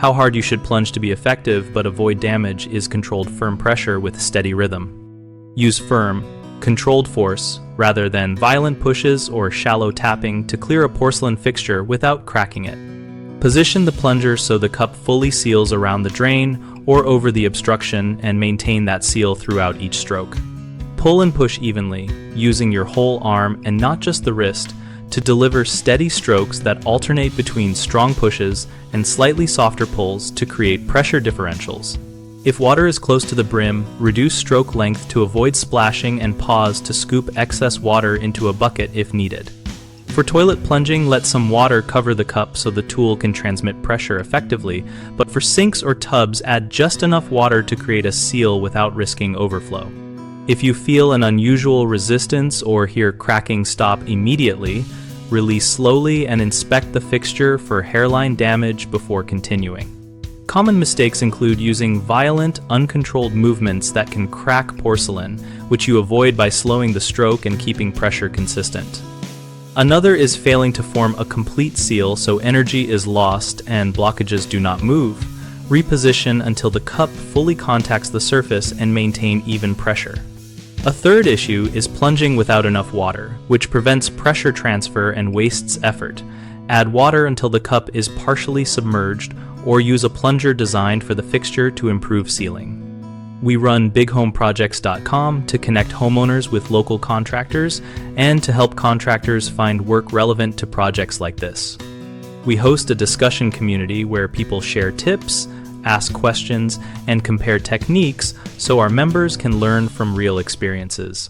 How hard you should plunge to be effective but avoid damage is controlled firm pressure with steady rhythm. Use firm, controlled force rather than violent pushes or shallow tapping to clear a porcelain fixture without cracking it. Position the plunger so the cup fully seals around the drain or over the obstruction and maintain that seal throughout each stroke. Pull and push evenly, using your whole arm and not just the wrist, to deliver steady strokes that alternate between strong pushes and slightly softer pulls to create pressure differentials. If water is close to the brim, reduce stroke length to avoid splashing and pause to scoop excess water into a bucket if needed. For toilet plunging, let some water cover the cup so the tool can transmit pressure effectively, but for sinks or tubs, add just enough water to create a seal without risking overflow. If you feel an unusual resistance or hear cracking stop immediately, release slowly and inspect the fixture for hairline damage before continuing. Common mistakes include using violent, uncontrolled movements that can crack porcelain, which you avoid by slowing the stroke and keeping pressure consistent. Another is failing to form a complete seal so energy is lost and blockages do not move. Reposition until the cup fully contacts the surface and maintain even pressure. A third issue is plunging without enough water, which prevents pressure transfer and wastes effort. Add water until the cup is partially submerged, or use a plunger designed for the fixture to improve sealing. We run bighomeprojects.com to connect homeowners with local contractors and to help contractors find work relevant to projects like this. We host a discussion community where people share tips, ask questions, and compare techniques so our members can learn from real experiences.